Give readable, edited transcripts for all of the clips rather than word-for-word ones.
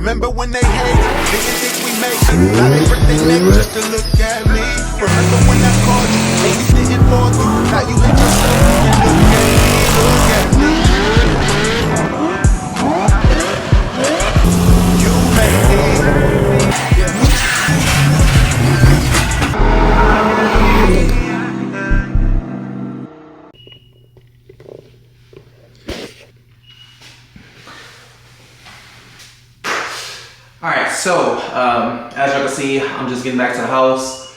Remember when they hate, didn't think we make it. Now they break their neck just to look at me. Remember when I called you, and you didn't fall through. Now you hate yourself and look at me, look at me. You made me. Alright, so as y'all can see, I'm just getting back to the house.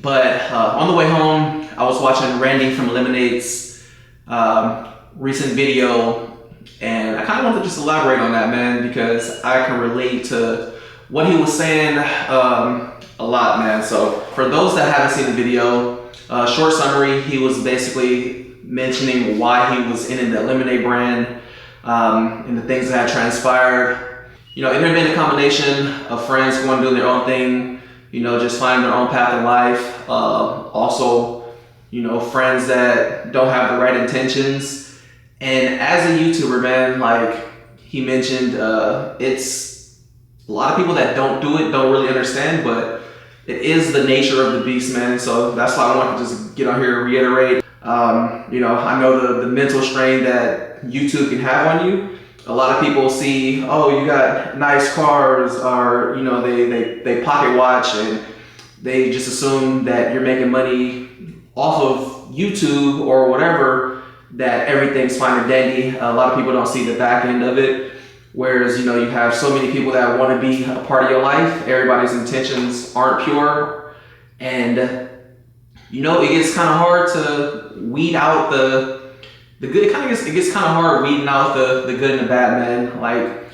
But on the way home, I was watching Randy from Lemonade's recent video, and I kind of want to just elaborate on that, man, because I can relate to what he was saying a lot, man. So for those that haven't seen the video, short summary, he was basically mentioning why he was in the Lemonade brand and the things that had transpired. You know, it may have been a combination of friends going to do their own thing, you know, just finding their own path in life. Also, you know, friends that don't have the right intentions. And as a YouTuber, man, like he mentioned, it's a lot of people that don't do it, don't really understand, but it is the nature of the beast, man. So that's why I want to just get on here and reiterate. You know, I know the mental strain that YouTube can have on you. A lot of people see, oh, you got nice cars, or, you know, they pocket watch, and they just assume that you're making money off of YouTube or whatever, that everything's fine and dandy. A lot of people don't see the back end of it. Whereas, you know, you have so many people that want to be a part of your life. Everybody's intentions aren't pure. And, you know, it gets kind of hard to weed out the good. It gets kind of hard weeding out the good and the bad, man. Like,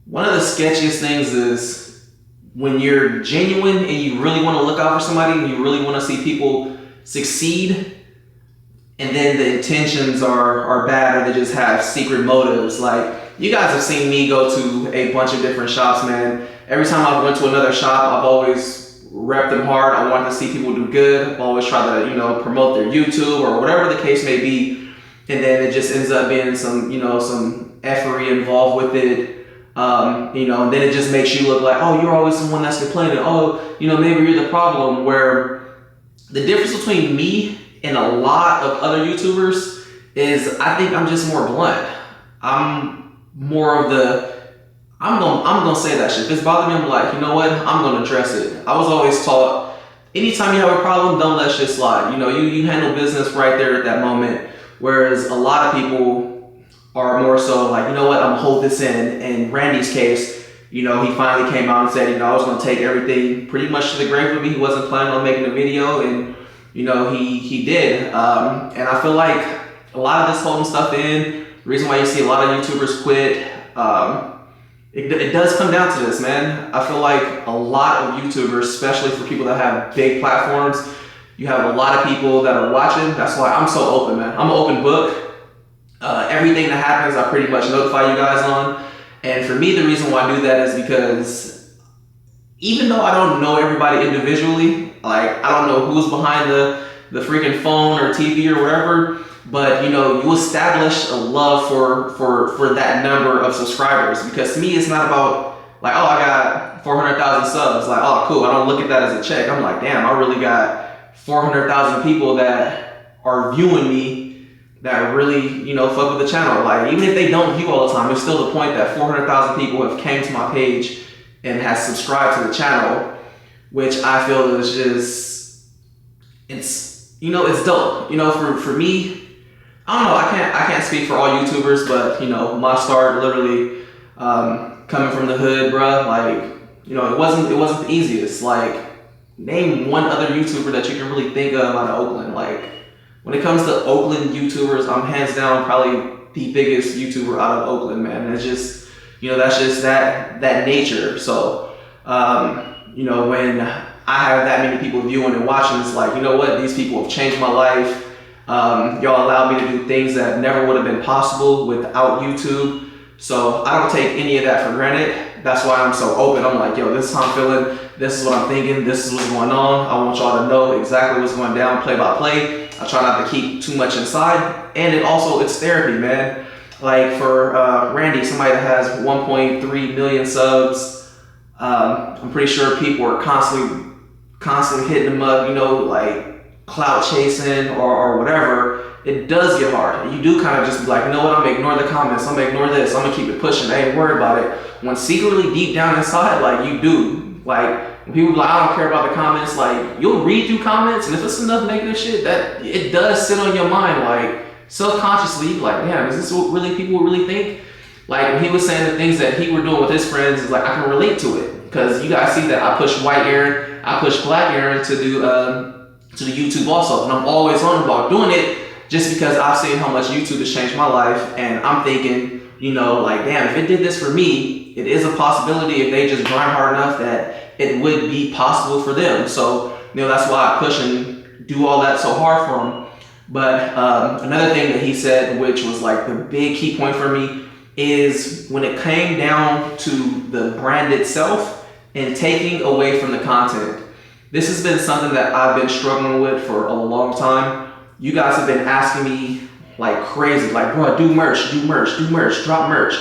one of the sketchiest things is when you're genuine and you really want to look out for somebody and you really want to see people succeed, and then the intentions are bad, or they just have secret motives. Like, you guys have seen me go to a bunch of different shops, man. Every time I went to another shop, I've always repped them hard. I wanted to see people do good. I've always tried to, you know, promote their YouTube or whatever the case may be. And then it just ends up being some, you know, some effery involved with it. You know, and then it just makes you look like, oh, you're always the one that's complaining. Oh, you know, maybe you're the problem. Where the difference between me and a lot of other YouTubers is, I think I'm just more blunt. I'm more of the, I'm gonna say that shit. If it's bothering me, I'm like, you know what? I'm gonna address it. I was always taught, anytime you have a problem, don't let shit slide. You know, you handle business right there at that moment. Whereas a lot of people are more so like, you know what, I'm gonna hold this in. In Randy's case, you know, he finally came out and said, you know, I was gonna take everything pretty much to the grave with me. He wasn't planning on making a video, and, you know, he did. And I feel like a lot of this holding stuff in, the reason why you see a lot of YouTubers quit, it does come down to this, man. I feel like a lot of YouTubers, especially for people that have big platforms, you have a lot of people that are watching. That's why I'm so open, man. I'm an open book. Everything that happens, I pretty much notify you guys on. And for me, the reason why I do that is because even though I don't know everybody individually, like I don't know who's behind the freaking phone or TV or whatever, but you know, you establish a love for that number of subscribers. Because to me, it's not about like, oh, I got 400,000 subs. Like, oh, cool. I don't look at that as a check. I'm like, damn, I really got 400,000 people that are viewing me that really, you know, fuck with the channel. Like, even if they don't view all the time, it's still the point that 400,000 people have came to my page and has subscribed to the channel, which I feel is just, it's, you know, it's dope. You know, for me, I don't know, I can't speak for all YouTubers, but you know, my start literally coming from the hood, bruh, like, you know, it wasn't the easiest. Like, name one other YouTuber that you can really think of out of Oakland. Like, when it comes to Oakland YouTubers, I'm hands down probably the biggest YouTuber out of Oakland, man. And it's just, you know, that's just that nature. So, you know, when I have that many people viewing and watching, it's like, you know what, these people have changed my life. Y'all allowed me to do things that never would have been possible without YouTube. So I don't take any of that for granted. That's why I'm so open. I'm like, yo, this is how I'm feeling. This is what I'm thinking. This is what's going on. I want y'all to know exactly what's going down, play by play. I try not to keep too much inside. And it's therapy, man. like for Randy, somebody that has 1.3 million subs, I'm pretty sure people are constantly hitting him up, you know, like clout chasing or whatever. It does get hard. You do kind of just be like, you know what, I'm gonna ignore the comments, I'm gonna ignore this, I'm gonna keep it pushing, I ain't worried about it. When secretly deep down inside, like you do, like when people be like, I don't care about the comments, like you'll read through comments, and if it's enough negative shit, that it does sit on your mind, like subconsciously, like, damn, is this what really people really think? Like when he was saying the things that he were doing with his friends, is like I can relate to it, because you guys see that I push white Aaron, I push black Aaron to do to the YouTube also, and I'm always on about doing it just because I've seen how much YouTube has changed my life, and I'm thinking, you know, like, damn, if it did this for me, it is a possibility if they just grind hard enough that it would be possible for them. So, you know, that's why I push and do all that so hard for them. But another thing that he said, which was like the big key point for me, is when it came down to the brand itself and taking away from the content. This has been something that I've been struggling with for a long time. You guys have been asking me like crazy, like, bro, do merch, drop merch.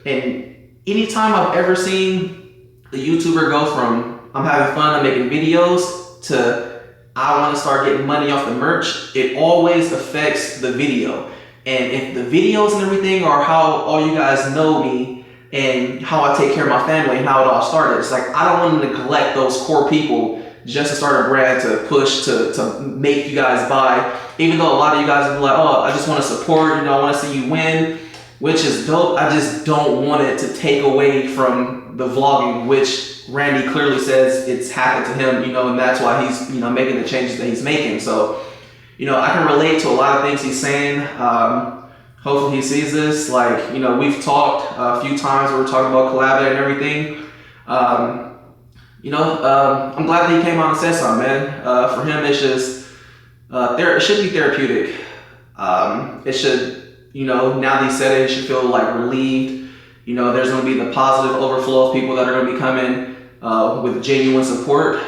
And anytime I've ever seen a YouTuber go from I'm having fun, I'm making videos, to I want to start getting money off the merch, it always affects the video. And if the videos and everything are how all you guys know me and how I take care of my family and how it all started, it's like I don't want to neglect those core people just to start a brand to push to make you guys buy. Even though a lot of you guys will be like, oh, I just want to support, you know, I want to see you win, which is dope. I just don't want it to take away from the vlogging, which Randy clearly says it's happened to him, you know, and that's why he's, you know, making the changes that he's making. So, you know, I can relate to a lot of things he's saying. Hopefully he sees this. Like, you know, we've talked a few times where we're talking about collaborating and everything. You know, I'm glad that he came out and said something, man. For him, it's just, it should be therapeutic. It should, you know, now that he said it, he should feel like relieved. You know, there's going to be the positive overflow of people that are going to be coming with genuine support.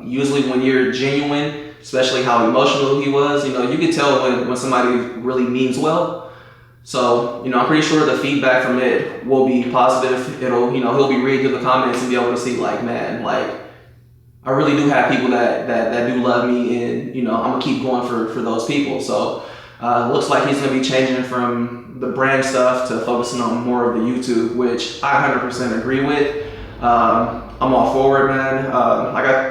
Usually when you're genuine, especially how emotional he was, you know, you can tell when somebody really means well. So, you know, I'm pretty sure the feedback from it will be positive. It'll, you know, he'll be reading through the comments and be able to see like, man, like, I really do have people that do love me, and, you know, I'm gonna keep going for those people. So, looks like he's gonna be changing from the brand stuff to focusing on more of the YouTube, which I 100% agree with. I'm all for it, man.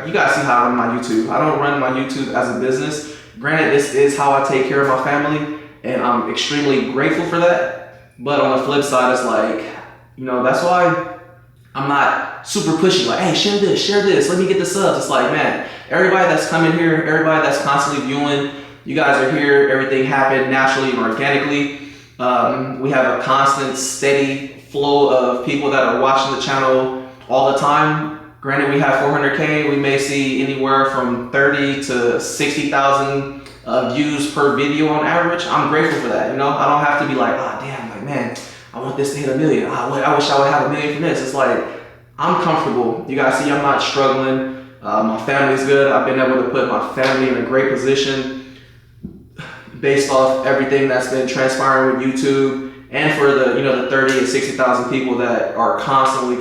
You guys see how I run my YouTube. I don't run my YouTube as a business. Granted, this is how I take care of my family, and I'm extremely grateful for that. But on the flip side, it's like, you know, that's why I'm not super pushy, like, hey, share this, let me get the subs. It's like, man, everybody that's coming here, everybody that's constantly viewing, you guys are here, everything happened naturally and organically. We have a constant, steady flow of people that are watching the channel all the time. Granted, we have 400K, we may see anywhere from 30 to 60,000 views per video on average. I'm grateful for that, you know? I don't have to be like, oh, damn, like, man, I want this to hit 1 million. I wish I would have 1 million from this. It's like, I'm comfortable. You guys see, I'm not struggling. My family's good. I've been able to put my family in a great position based off everything that's been transpiring with YouTube, and for the, you know, the 30 and 60,000 people that are constantly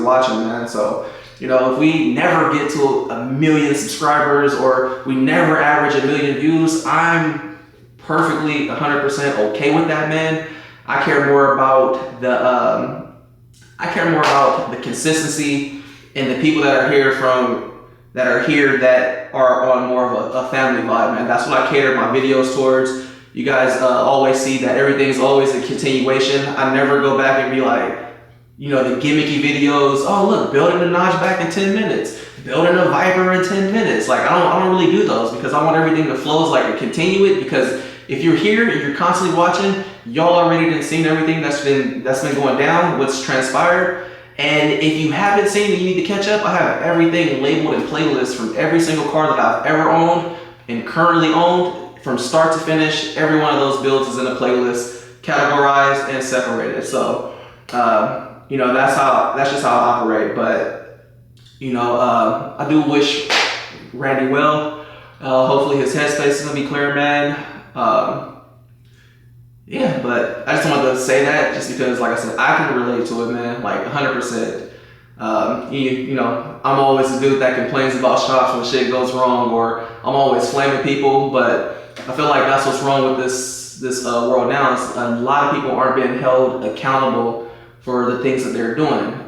watching, man. So, you know, if we never get to 1 million subscribers, or we never average 1 million views, I'm perfectly 100% okay with that, man. I care more about the consistency and the people that are here that are on more of a family vibe, man. That's what I cater my videos towards. You guys always see that everything's always a continuation. I never go back and be like, you know, the gimmicky videos. Oh, look, building a notch back in 10 minutes, building a Viper in 10 minutes. Like, I don't really do those, because I want everything to flow as like a continue it. Because if you're here, if you're constantly watching, y'all already seen everything that's been going down, what's transpired. And if you haven't seen it, you need to catch up. I have everything labeled in playlists from every single car that I've ever owned and currently owned, from start to finish. Every one of those builds is in a playlist, categorized and separated. So, you know, that's just how I operate. But, you know, I do wish Randy well. Hopefully his headspace is gonna be clear, man. yeah, but I just wanted to say that just because, like I said, I can relate to it, man, like 100%. You know, I'm always the dude that complains about shops when shit goes wrong, or I'm always flaming people, but I feel like that's what's wrong with this world now. Is a lot of people aren't being held accountable for the things that they're doing.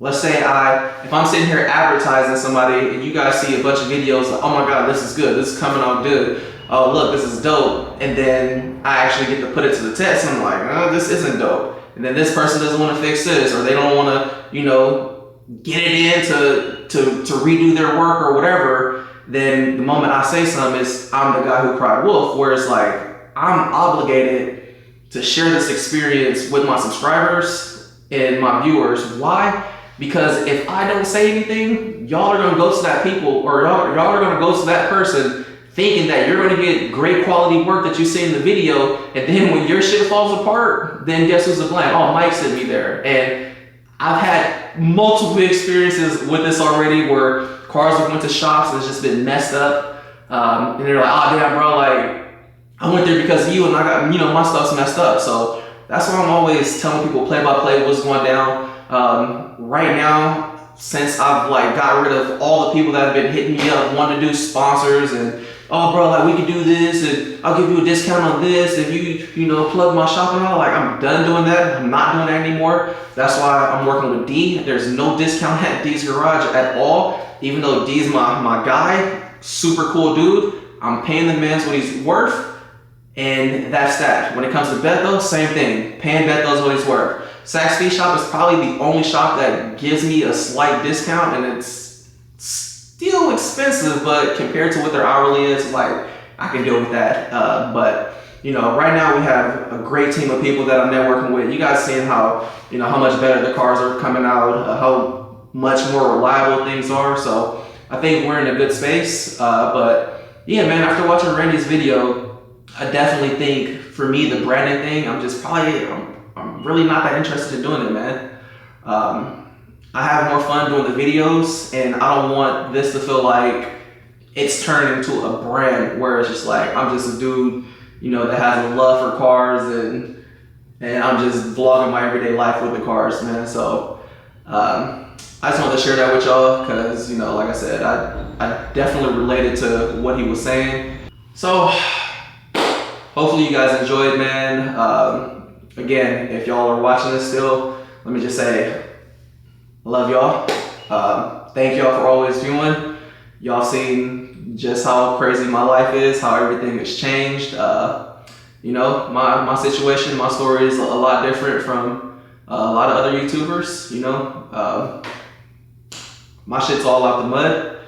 Let's say if I'm sitting here advertising somebody and you guys see a bunch of videos like, oh my God, this is good, this is coming out good, oh look, this is dope, and then I actually get to put it to the test, and I'm like, oh, this isn't dope. And then this person doesn't want to fix this, or they don't want to, you know, get it in to redo their work or whatever, then the moment I say something, I'm the guy who cried wolf, where it's like, I'm obligated to share this experience with my subscribers and my viewers. Why? Because if I don't say anything, y'all are gonna go to that people, or y'all are gonna go to that person thinking that you're gonna get great quality work that you see in the video, and then when your shit falls apart, then guess who's to blame? Oh, Mike sent me there. And I've had multiple experiences with this already, where cars have went to shops and it's just been messed up, and they're like, oh damn bro, like I went there because of you and I got, you know, my stuff's messed up. So that's why I'm always telling people play by play what's going down. Right now, since I've like got rid of all the people that have been hitting me up wanting to do sponsors and, oh bro, like we can do this and I'll give you a discount on this if you know, plug my shop and all, like I'm done doing that. I'm not doing that anymore. That's why I'm working with D. There's no discount at D's Garage at all, even though D's my guy, super cool dude. I'm paying the man what he's worth, and that's that. When it comes to Beto, same thing. Paying Beto's what he's worth. Saks Fee Shop is probably the only shop that gives me a slight discount, and it's still expensive, but compared to what their hourly is, like I can deal with that. But you know, right now we have a great team of people that I'm networking with. You guys seeing how, you know, how much better the cars are coming out, how much more reliable things are. So I think we're in a good space. But yeah, man, after watching Randy's video, I definitely think for me the branding thing, I'm really not that interested in doing it, man. I have more fun doing the videos, and I don't want this to feel like it's turned into a brand where it's just like I'm just a dude, you know, that has a love for cars, and I'm just vlogging my everyday life with the cars, man. So I just wanted to share that with y'all because, you know, like I said, I definitely related to what he was saying. So hopefully you guys enjoyed, man. Again, if y'all are watching this still, let me just say, I love y'all. Thank y'all for always viewing. Y'all seen just how crazy my life is, how everything has changed. You know, my situation, my story is a lot different from a lot of other YouTubers. You know, my shit's all out the mud.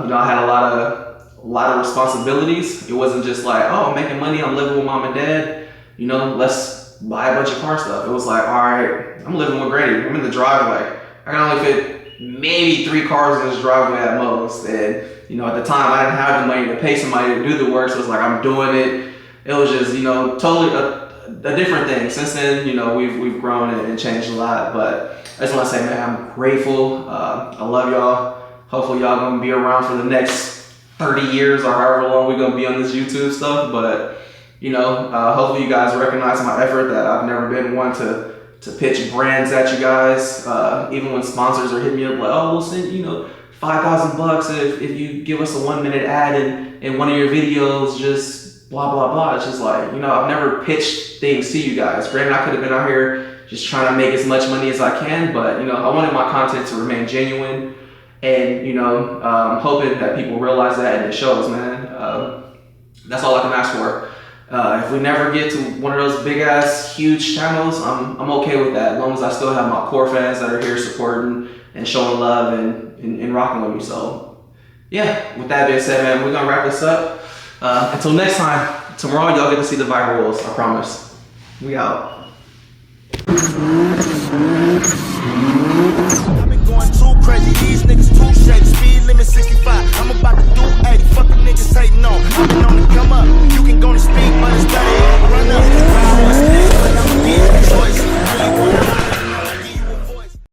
You know, I had a lot of responsibilities. It wasn't just like, oh, I'm making money, I'm living with mom and dad, you know, let's buy a bunch of car stuff. It was like, all right, I'm living with Grady. I'm in the driveway. I can only fit maybe 3 cars in this driveway at most. And, you know, at the time I didn't have the money to pay somebody to do the work. So it's like, I'm doing it. It was just, you know, totally a different thing. Since then, you know, we've grown and changed a lot. But I just want to say, man, I'm grateful. I love y'all. Hopefully y'all gonna be around for the next 30 years or however long we're gonna be on this YouTube stuff. But, you know, hopefully you guys recognize my effort, that I've never been one to pitch brands at you guys. Even when sponsors are hitting me up like, oh, we'll send, you know, $5,000 if you give us a 1-minute ad in one of your videos, just blah, blah, blah. It's just like, you know, I've never pitched things to you guys. Granted, I could have been out here just trying to make as much money as I can, but, you know, I wanted my content to remain genuine, and, you know, hoping that people realize that, and it shows, man. That's all I can ask for. If we never get to one of those big ass huge channels, I'm okay with that, as long as I still have my core fans that are here supporting and showing love and rocking with me. So yeah, with that being said, man, we're gonna wrap this up. Until next time, tomorrow y'all get to see the virals, I promise. We out.